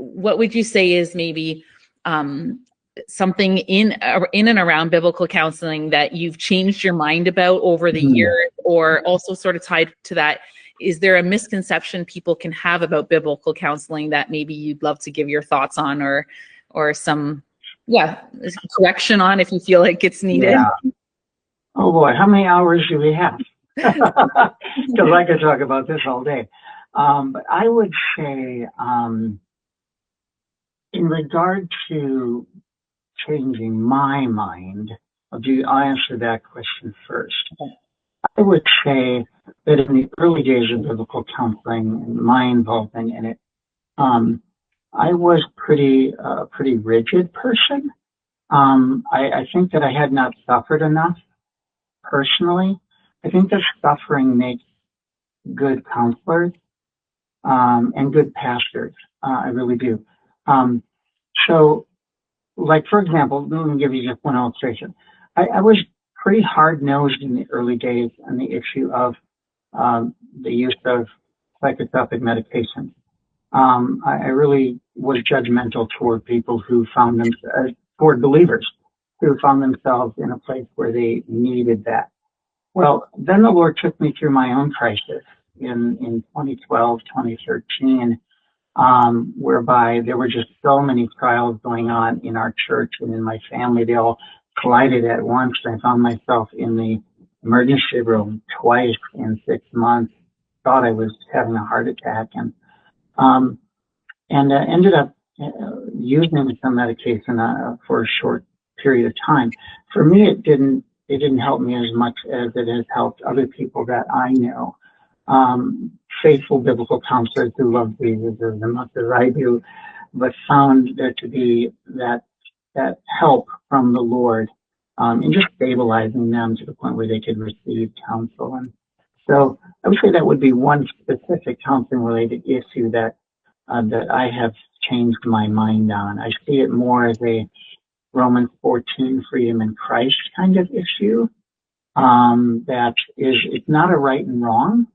what would you say is maybe something in and around biblical counseling that you've changed your mind about over the years, or also sort of tied to that, is there a misconception people can have about biblical counseling that maybe you'd love to give your thoughts on, or some correction on if you feel like it's needed? Yeah. Oh boy, how many hours do we have? Because I could talk about this all day. But I would say, in regard to changing my mind, I'll answer that question first. Okay. I would say that in the early days of biblical counseling and my involvement in it, I was pretty rigid person. I think that I had not suffered enough personally. I think that suffering makes good counselors and good pastors. I really do. So, like, for example, let me give you just one illustration. I was pretty hard-nosed in the early days on the issue of the use of psychotropic medication. I really was judgmental toward people who found themselves, toward believers who found themselves in a place where they needed that. Well, then the Lord took me through my own crisis in 2012, 2013, whereby there were just so many trials going on in our church and in my family. They all collided at once. I found myself in the emergency room twice in 6 months. Thought I was having a heart attack, and ended up using some medication for a short period of time. For me, it didn't help me as much as it has helped other people that I know. Faithful biblical counselors who love Jesus as much as I do, but found there to be that help from the Lord in just stabilizing them to the point where they could receive counsel. And so I would say that would be one specific counseling related issue that I have changed my mind on. I see it more as a Romans 14 freedom in Christ kind of issue. That is, it's not a right and wrong.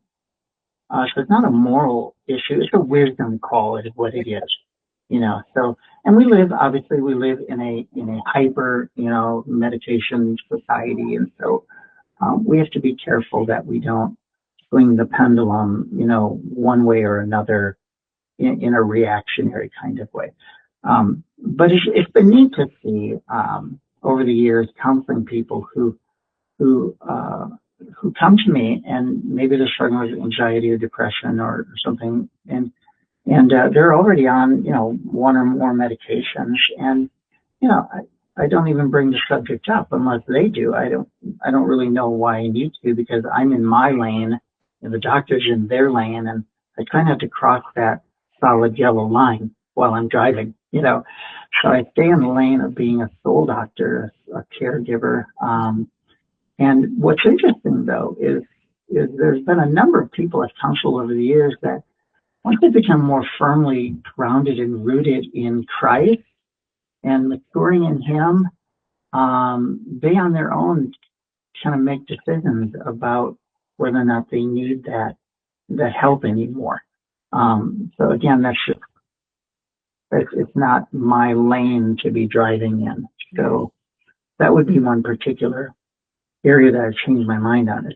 So it's not a moral issue. It's a wisdom call is what it is, so, and we live in a hyper, medication society. And so, we have to be careful that we don't swing the pendulum, one way or another in a reactionary kind of way. But it's been neat to see, over the years, counseling people who come to me, and maybe they're struggling with anxiety or depression or something, and they're already on, one or more medications, and I don't even bring the subject up unless they do. I don't really know why I need to, because I'm in my lane and the doctor's in their lane, and I try not to cross that solid yellow line while I'm driving, so I stay in the lane of being a soul doctor, a caregiver. And what's interesting, though, is there's been a number of people I've counseled over the years that once they become more firmly grounded and rooted in Christ and maturing in Him, they on their own kind of make decisions about whether or not they need that help anymore. So again, it's not my lane to be driving in. So that would be one particular area that I've changed my mind on.